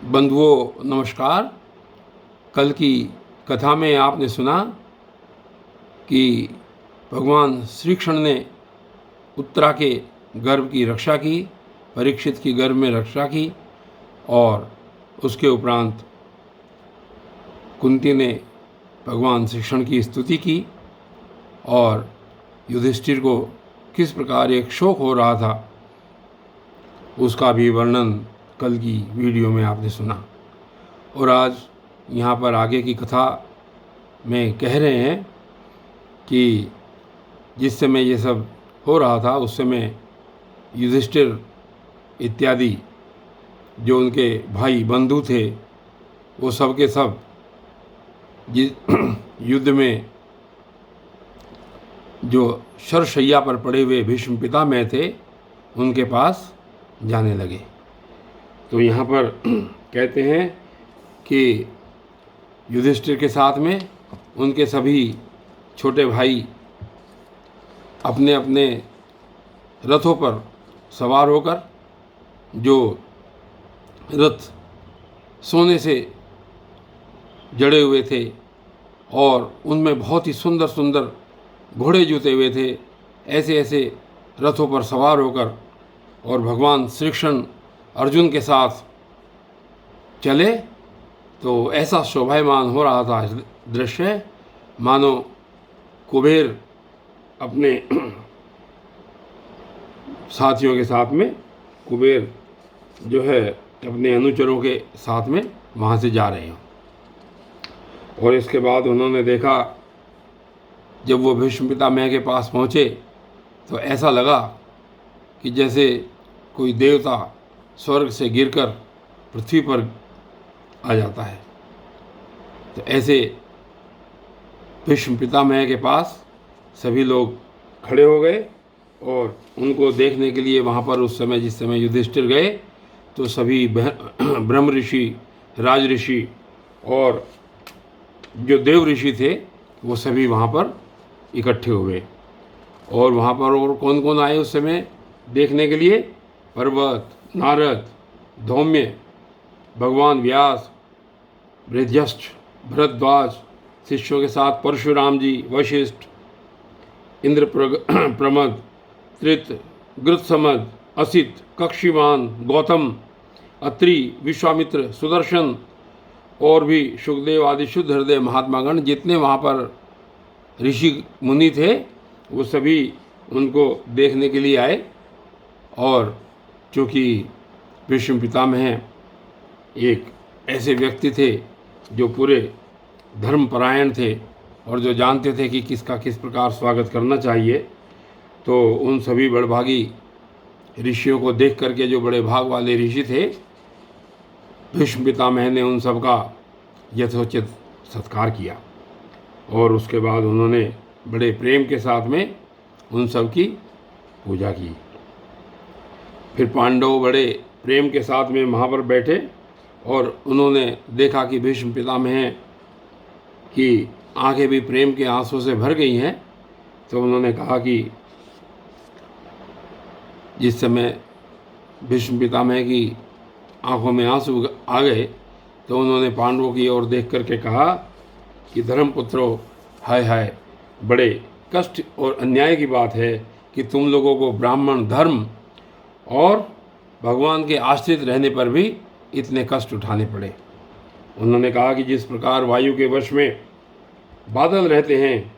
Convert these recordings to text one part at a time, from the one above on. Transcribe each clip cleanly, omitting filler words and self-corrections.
बंधुओं नमस्कार। कल की कथा में आपने सुना कि भगवान श्री कृष्ण ने उत्तरा के गर्भ की रक्षा की, परीक्षित की गर्भ में रक्षा की और उसके उपरांत कुंती ने भगवान श्री कृष्ण की स्तुति की और युधिष्ठिर को किस प्रकार एक शोक हो रहा था उसका भी वर्णन कल की वीडियो में आपने सुना। और आज यहाँ पर आगे की कथा में कह रहे हैं कि जिस समय ये सब हो रहा था उस समय युधिष्ठिर इत्यादि जो उनके भाई बंधु थे वो सब के सब जिस युद्ध में जो शरशैया पर पड़े हुए भीष्म पितामह थे उनके पास जाने लगे। तो यहाँ पर कहते हैं कि युधिष्ठिर के साथ में उनके सभी छोटे भाई अपने अपने रथों पर सवार होकर, जो रथ सोने से जड़े हुए थे और उनमें बहुत ही सुंदर सुंदर घोड़े जुते हुए थे, ऐसे ऐसे रथों पर सवार होकर और भगवान श्री कृष्ण अर्जुन के साथ चले। तो ऐसा शोभायमान हो रहा था दृश्य, मानो कुबेर अपने साथियों के साथ में, कुबेर जो है अपने अनुचरों के साथ में वहाँ से जा रहे हैं। और इसके बाद उन्होंने देखा, जब वो भीष्म पितामह के पास पहुँचे तो ऐसा लगा कि जैसे कोई देवता स्वर्ग से गिरकर पृथ्वी पर आ जाता है। तो ऐसे भीष्म पितामह के पास सभी लोग खड़े हो गए और उनको देखने के लिए वहाँ पर उस समय जिस समय युधिष्ठिर गए तो सभी ब्रह्म ऋषि, राज ऋषि और जो देव ऋषि थे वो सभी वहाँ पर इकट्ठे हुए। और वहाँ पर और कौन कौन आए उस समय देखने के लिए? पर्वत, नारद, धौम्य, भगवान व्यास, बृहस्पति, भरद्वाज, शिष्यों के साथ परशुराम जी, वशिष्ठ, इंद्र प्रमद, त्रित, गृत्समद, असित, कक्षीवान, गौतम, अत्रि, विश्वामित्र, सुदर्शन और भी शुकदेव आदि शुद्ध हृदय महात्मागण, जितने वहाँ पर ऋषि मुनि थे वो सभी उनको देखने के लिए आए। और चूँकि भीष्म पितामह एक ऐसे व्यक्ति थे जो पूरे धर्मपरायण थे और जो जानते थे कि किसका किस प्रकार स्वागत करना चाहिए, तो उन सभी बड़भागी ऋषियों को देख करके, जो बड़े भाग वाले ऋषि थे, भीष्म पितामह ने उन सब का यथोचित सत्कार किया। और उसके बाद उन्होंने बड़े प्रेम के साथ में उन सब की पूजा की। फिर पांडव बड़े प्रेम के साथ में वहाँ पर बैठे और उन्होंने देखा कि भीष्म पितामह की आंखें भी प्रेम के आंसू से भर गई हैं। तो उन्होंने कहा कि जिस समय भीष्म पितामह की आंखों में आंसू आ गए तो उन्होंने पांडवों की ओर देख करके कहा कि धर्मपुत्रों, हाय हाय, बड़े कष्ट और अन्याय की बात है कि तुम लोगों को ब्राह्मण धर्म और भगवान के आश्रित रहने पर भी इतने कष्ट उठाने पड़े। उन्होंने कहा कि जिस प्रकार वायु के वश में बादल रहते हैं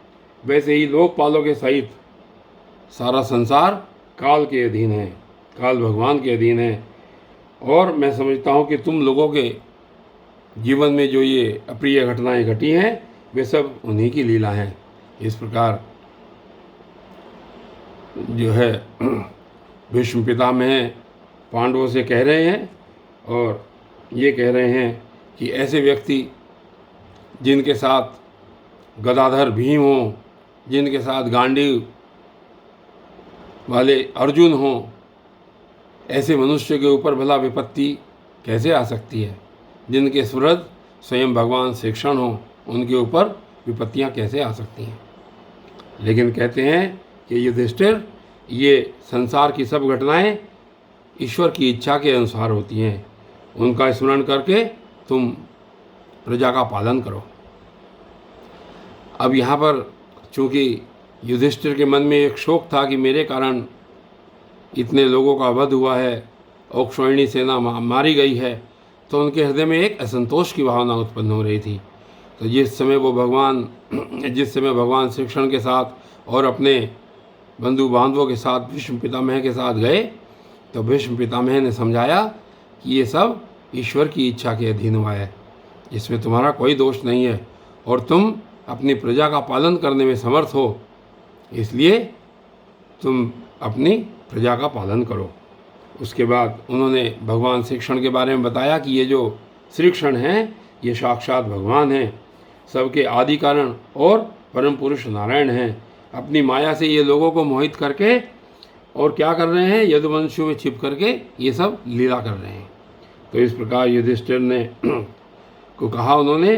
वैसे ही लोकपालों के सहित सारा संसार काल के अधीन है, काल भगवान के अधीन है। और मैं समझता हूँ कि तुम लोगों के जीवन में जो ये अप्रिय घटनाएं घटी हैं वे सब उन्हीं की लीला हैं। इस प्रकार जो है भीष्म पितामह पांडवों से कह रहे हैं और ये कह रहे हैं कि ऐसे व्यक्ति जिनके साथ गदाधर भीम हों, जिनके साथ गांडीव वाले अर्जुन हों, ऐसे मनुष्य के ऊपर भला विपत्ति कैसे आ सकती है? जिनके सुहृद स्वयं भगवान श्री कृष्ण हों, उनके ऊपर विपत्तियां कैसे आ सकती हैं? लेकिन कहते हैं कि युधिष्ठिर, ये संसार की सब घटनाएं ईश्वर की इच्छा के अनुसार होती हैं। उनका स्मरण करके तुम प्रजा का पालन करो। अब यहाँ पर चूँकि युधिष्ठिर के मन में एक शोक था कि मेरे कारण इतने लोगों का वध हुआ है, औक्षवाहिणी सेना मारी गई है, तो उनके हृदय में एक असंतोष की भावना उत्पन्न हो रही थी। तो जिस समय भगवान श्री कृष्ण के साथ और अपने बंधु बांधवों के साथ भीष्म पितामह के साथ गए, तो भीष्म पितामह ने समझाया कि ये सब ईश्वर की इच्छा के अधीन हुआ है, इसमें तुम्हारा कोई दोष नहीं है और तुम अपनी प्रजा का पालन करने में समर्थ हो, इसलिए तुम अपनी प्रजा का पालन करो। उसके बाद उन्होंने भगवान श्री कृष्ण के बारे में बताया कि ये जो श्री कृष्ण हैं ये साक्षात भगवान हैं, सबके आदि कारण और परम पुरुष नारायण हैं। अपनी माया से ये लोगों को मोहित करके और क्या कर रहे हैं, यदुवंशों में छिप करके ये सब लीला कर रहे हैं। तो इस प्रकार युधिष्ठिर ने को कहा उन्होंने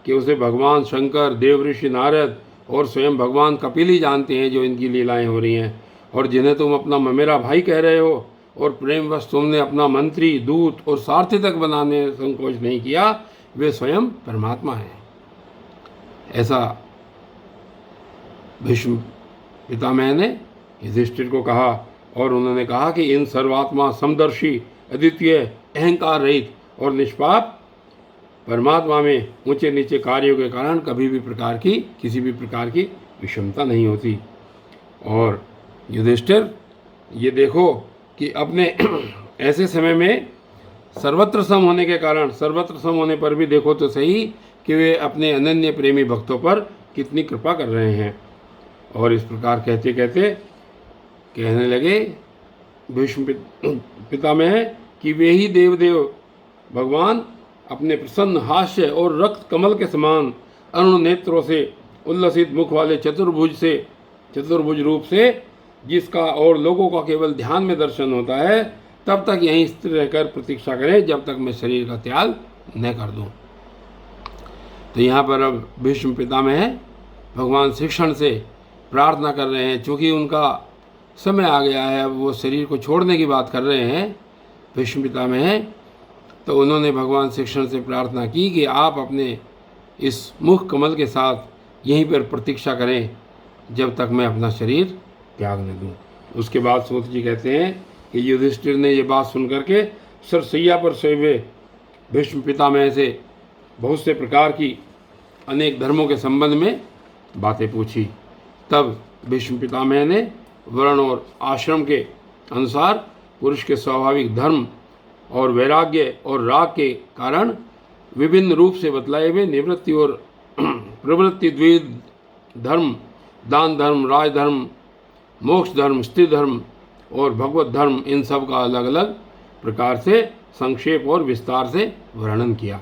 कि उसे भगवान शंकर, देव ऋषि नारद और स्वयं भगवान कपिल ही जानते हैं जो इनकी लीलाएं हो रही हैं, और जिन्हें तुम अपना मेरा भाई कह रहे हो और प्रेमवश तुमने अपना मंत्री, दूत और सारथी तक बनाने में संकोच नहीं किया, वे स्वयं परमात्मा हैं। ऐसा भीष्म पितामह ने युधिष्ठिर को कहा और उन्होंने कहा कि इन सर्वात्मा, समदर्शी, अद्वितीय, अहंकार रहित और निष्पाप परमात्मा में ऊंचे नीचे कार्यों के कारण कभी भी किसी भी प्रकार की विषमता नहीं होती। और युधिष्ठिर ये देखो कि अपने ऐसे समय में सर्वत्र सम होने के कारण, सर्वत्र सम होने पर भी देखो तो सही कि वे अपने अनन्य प्रेमी भक्तों पर कितनी कृपा कर रहे हैं। और इस प्रकार कहते कहते कहने लगे भीष्म पितामह कि वे ही देवदेव भगवान अपने प्रसन्न हास्य और रक्त कमल के समान अरुण नेत्रों से, उल्लसित मुख वाले चतुर्भुज रूप से, जिसका और लोगों का केवल ध्यान में दर्शन होता है, तब तक यहीं स्थिर रहकर प्रतीक्षा करें जब तक मैं शरीर का त्याग न कर दूं। तो यहाँ पर अब भीष्म पितामह भगवान श्री कृष्ण से प्रार्थना कर रहे हैं, चूँकि उनका समय आ गया है, अब वो शरीर को छोड़ने की बात कर रहे हैं भीष्म पितामह। तो उन्होंने भगवान श्री कृष्ण से प्रार्थना की कि आप अपने इस मुख कमल के साथ यहीं पर प्रतीक्षा करें जब तक मैं अपना शरीर त्याग न दूँ। उसके बाद सूत जी कहते हैं कि युधिष्ठिर ने ये बात सुन करके सरसैया पर सोए हुए भीष्म पितामह से बहुत से प्रकार की अनेक धर्मों के संबंध में बातें पूछी। तब भीष्म पितामह ने वर्ण और आश्रम के अनुसार पुरुष के स्वाभाविक धर्म और वैराग्य और राग के कारण विभिन्न रूप से बतलाए हुए निवृत्ति और प्रवृत्ति द्विविध धर्म, दान धर्म, राजधर्म, मोक्ष धर्म, स्त्री धर्म और भगवत धर्म, इन सब का अलग अलग प्रकार से संक्षेप और विस्तार से वर्णन किया।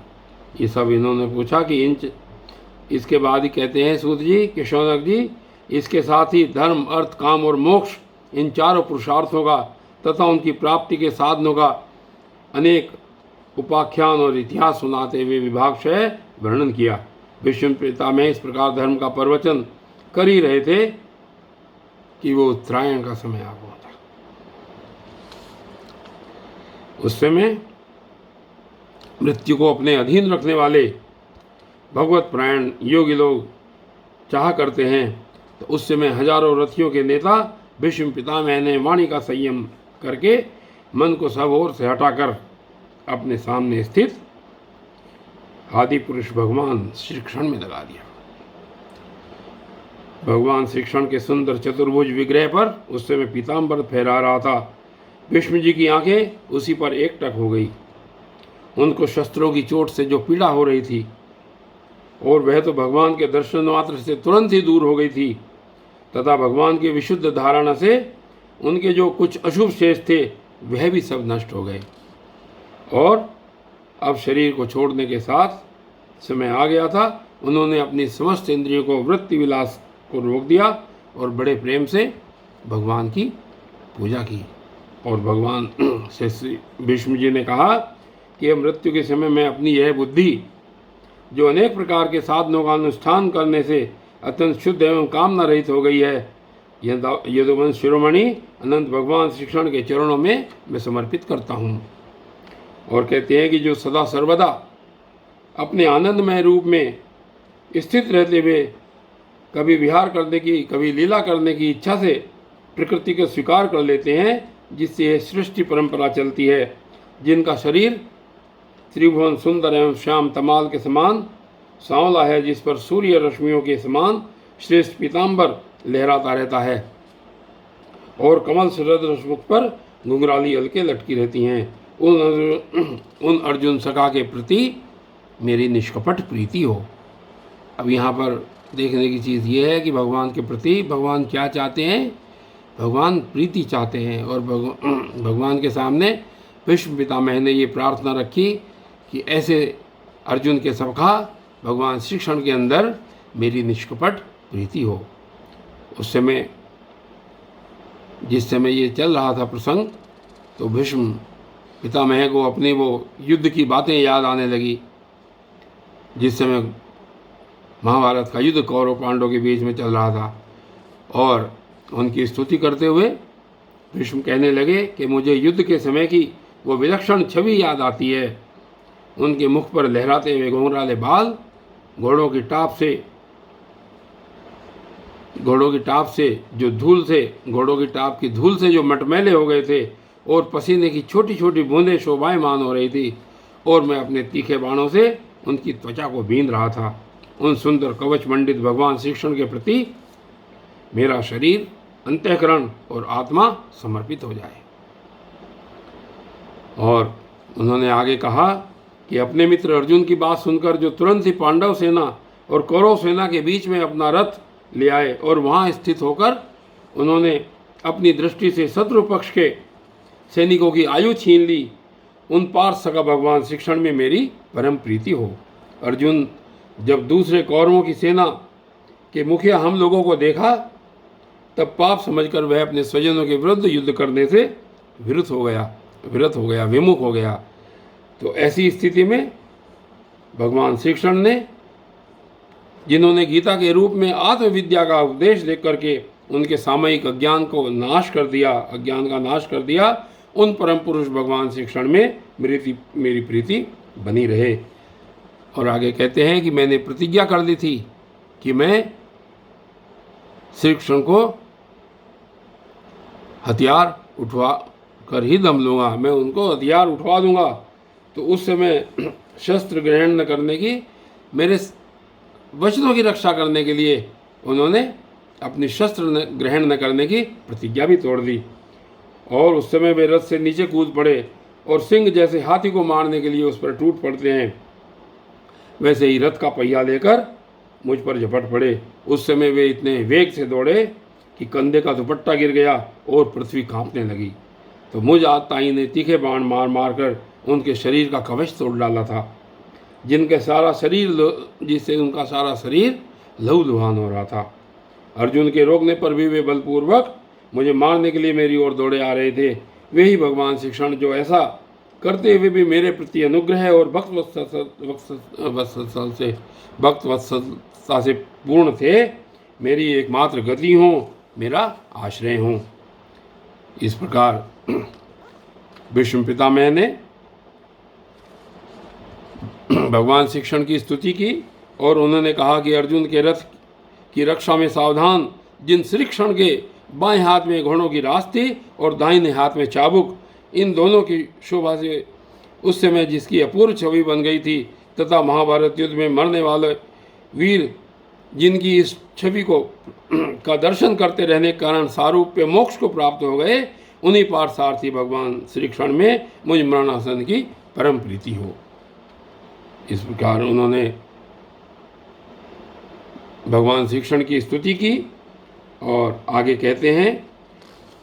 ये सब इन्होंने पूछा कि इसके बाद ही कहते हैं सूत जी कि शौनक जी, इसके साथ ही धर्म, अर्थ, काम और मोक्ष, इन चारों पुरुषार्थों का तथा उनकी प्राप्ति के साधनों का अनेक उपाख्यान और इतिहास सुनाते हुए विभागशय वर्णन किया। भीष्म पितामह इस प्रकार धर्म का प्रवचन कर ही रहे थे कि वो उत्तरायण का समय आ गया था। उस समय मृत्यु को अपने अधीन रखने वाले भगवत परायण योगी लोग चाह करते हैं, तो उस समय हजारों रथियों के नेता भीष्म पितामह ने वाणी का संयम करके मन को सब ओर से हटाकर अपने सामने स्थित आदि पुरुष भगवान श्री कृष्ण में लगा दिया। भगवान श्री कृष्ण के सुंदर चतुर्भुज विग्रह पर उस समय पीताम्बर फहरा रहा था। भीष्म जी की आंखें उसी पर एकटक हो गई। उनको शस्त्रों की चोट से जो पीड़ा हो रही थी और वह तो भगवान के दर्शन मात्र से तुरंत ही दूर हो गई थी, तथा भगवान के विशुद्ध धारणा से उनके जो कुछ अशुभ शेष थे वह भी सब नष्ट हो गए और अब शरीर को छोड़ने के साथ समय आ गया था। उन्होंने अपनी समस्त इंद्रियों को वृत्ति विलास को रोक दिया और बड़े प्रेम से भगवान की पूजा की। और भगवान से श्री भीष्म जी ने कहा कि मृत्यु के समय में अपनी यह बुद्धि जो अनेक प्रकार के साधनों का अनुष्ठान करने से अत्यंत शुद्ध एवं कामना रहित हो गई है, यदुवंश शिरोमणि अनंत भगवान श्री कृष्ण के चरणों में मैं समर्पित करता हूँ। और कहते हैं कि जो सदा सर्वदा अपने आनंदमय रूप में स्थित रहते हुए कभी विहार करने की कभी लीला करने की इच्छा से प्रकृति को स्वीकार कर लेते हैं, जिससे यह सृष्टि परंपरा चलती है, जिनका शरीर त्रिभुवन सुंदर एवं श्याम तमाल के समान सांवला है, जिस पर सूर्य रश्मियों के समान श्रेष्ठ पीताम्बर लहराता रहता है और कमल शरद रसमुख पर घुंघराली अलके लटकी रहती हैं, उन अर्जुन सखा के प्रति मेरी निष्कपट प्रीति हो। अब यहाँ पर देखने की चीज़ ये है कि भगवान के प्रति भगवान क्या चाहते हैं, भगवान प्रीति चाहते हैं। और भगवान के सामने भीष्म पितामह ने ये प्रार्थना रखी कि ऐसे अर्जुन के सखा भगवान श्री कृष्ण के अंदर मेरी निष्कपट प्रीति हो। उस समय जिस समय ये चल रहा था प्रसंग, तो भीष्म पितामह को अपनी वो युद्ध की बातें याद आने लगी, जिस समय महाभारत का युद्ध कौरव पांडवों के बीच में चल रहा था। और उनकी स्तुति करते हुए भीष्म कहने लगे कि मुझे युद्ध के समय की वो विलक्षण छवि याद आती है। उनके मुख पर लहराते हुए घुंघराले बाल, घोड़ों की टाप की धूल से जो मटमैले हो गए थे और पसीने की छोटी छोटी बूंदें शोभायमान हो रही थी, और मैं अपने तीखे बाणों से उनकी त्वचा को बींध रहा था। उन सुंदर कवच मंडित भगवान श्री कृष्ण के प्रति मेरा शरीर, अंतःकरण और आत्मा समर्पित हो जाए। और उन्होंने आगे कहा कि अपने मित्र अर्जुन की बात सुनकर जो तुरंत ही पांडव सेना और कौरव सेना के बीच में अपना रथ ले आए और वहां स्थित होकर उन्होंने अपनी दृष्टि से शत्रु पक्ष के सैनिकों की आयु छीन ली, उन पार्थ सका भगवान श्री कृष्ण में मेरी परम प्रीति हो। अर्जुन जब दूसरे कौरवों की सेना के मुखिया हम लोगों को देखा, तब पाप समझकर वह अपने स्वजनों के विरुद्ध युद्ध करने से विमुख हो गया। तो ऐसी स्थिति में भगवान श्री कृष्ण ने, जिन्होंने गीता के रूप में आत्मविद्या का उपदेश देख करके उनके सामयिक अज्ञान का नाश कर दिया, उन परम पुरुष भगवान श्री कृष्ण में मेरी प्रीति बनी रहे। और आगे कहते हैं कि मैंने प्रतिज्ञा कर ली थी कि मैं श्री कृष्ण को हथियार उठवा कर ही दम लूँगा, मैं उनको हथियार उठवा दूँगा। तो उस समय शस्त्र ग्रहण न करने की, मेरे वचनों की रक्षा करने के लिए उन्होंने अपनी शस्त्र ग्रहण न करने की प्रतिज्ञा भी तोड़ दी। और उस समय वे रथ से नीचे कूद पड़े और सिंह जैसे हाथी को मारने के लिए उस पर टूट पड़ते हैं, वैसे ही रथ का पहिया लेकर मुझ पर झपट पड़े। उस समय वे इतने वेग से दौड़े कि कंधे का दुपट्टा गिर गया और पृथ्वी कांपने लगी। तो मुझ आतताई ने तीखे बाण मार मार कर उनके शरीर का कवच तोड़ डाला था, जिससे उनका सारा शरीर लहूलुहान हो रहा था। अर्जुन के रोकने पर भी वे बलपूर्वक मुझे मारने के लिए मेरी ओर दौड़े आ रहे थे। वे ही भगवान श्री कृष्ण जो ऐसा करते हुए भी मेरे प्रति अनुग्रह और भक्तवत्सलता से पूर्ण थे, मेरी एकमात्र गति हों, मेरा आश्रय हों। इस प्रकार भीष्म पितामह ने भगवान श्री कृष्ण की स्तुति की और उन्होंने कहा कि अर्जुन के रथ की रक्षा में सावधान, जिन श्री कृष्ण के बाएं हाथ में घोड़ों की रास थी और दाहिने हाथ में चाबुक, इन दोनों की शोभा से उस समय जिसकी अपूर्व छवि बन गई थी, तथा महाभारत युद्ध में मरने वाले वीर जिनकी इस छवि का दर्शन करते रहने के कारण सारूप्य मोक्ष को प्राप्त हो गए, उन्हीं पार्थसारथी भगवान श्री कृष्ण में मुझ मरणासन की परम प्रीति हो। इस प्रकार उन्होंने भगवान श्री कृष्ण की स्तुति की और आगे कहते हैं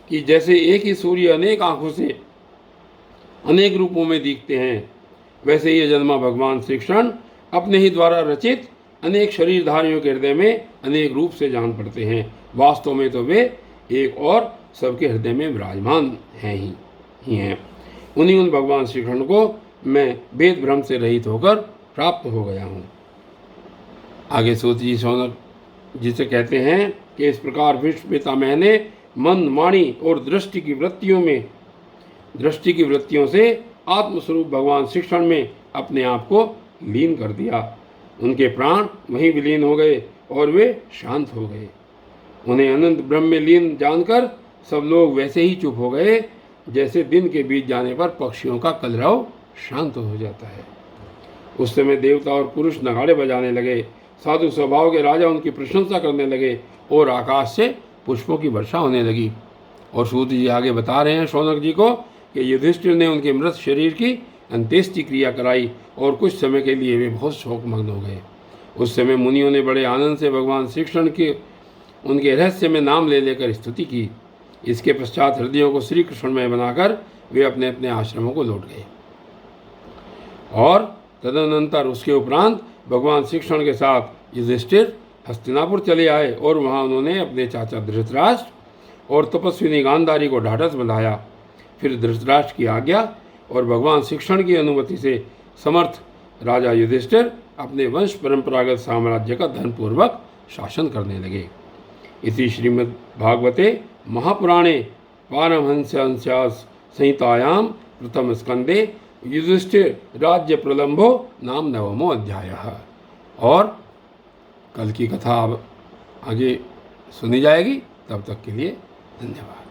कि जैसे एक ही सूर्य अनेक आँखों से अनेक रूपों में दिखते हैं, वैसे ये जन्मा भगवान श्री कृष्ण अपने ही द्वारा रचित अनेक शरीरधारियों के हृदय में अनेक रूप से जान पड़ते हैं। वास्तव में तो वे एक और सबके हृदय में विराजमान ही हैं। उन भगवान श्री कृष्ण को मैं वेद भ्रम से रहित होकर प्राप्त हो गया हूँ। आगे सूत जी शौनक जिसे कहते हैं कि इस प्रकार भीष्म पितामह ने मन, वाणी और दृष्टि की वृत्तियों से आत्मस्वरूप भगवान श्री कृष्ण में अपने आप को लीन कर दिया। उनके प्राण वहीं विलीन हो गए और वे शांत हो गए। उन्हें अनंत ब्रह्म में लीन जानकर सब लोग वैसे ही चुप हो गए जैसे दिन के बीत जाने पर पक्षियों का कलरव शांत हो जाता है। उस समय देवता और पुरुष नगाड़े बजाने लगे, साधु स्वभाव के राजा उनकी प्रशंसा करने लगे और आकाश से पुष्पों की वर्षा होने लगी। और सूत जी आगे बता रहे हैं शौनक जी को कि युधिष्ठिर ने उनके मृत शरीर की अंत्येष्टि क्रिया कराई और कुछ समय के लिए वे बहुत शोकमग्न हो गए। उस समय मुनियों ने बड़े आनंद से भगवान श्री कृष्ण के उनके रहस्य में नाम ले लेकर स्तुति की। इसके पश्चात हृदयों को श्री कृष्णमय बनाकर वे अपने अपने आश्रमों को लौट गए। और तदनंतर उसके उपरांत भगवान श्री कृष्ण के साथ युधिष्ठिर हस्तिनापुर चले आए और वहाँ उन्होंने अपने चाचा धृतराष्ट्र और तपस्विनी गांधारी को ढाढ़स बंधाया। फिर धृतराष्ट्र की आज्ञा और भगवान श्री कृष्ण की अनुमति से समर्थ राजा युधिष्ठिर अपने वंश परंपरागत साम्राज्य का धनपूर्वक शासन करने लगे। इसी श्रीमद् भागवते महापुराणे पारमहंस्यास संहितायां प्रथम स्कंदे युधिष्ठिर राज्य प्रलंबो नाम 9वां अध्यायः। और कल की कथा अब आगे सुनी जाएगी। तब तक के लिए धन्यवाद।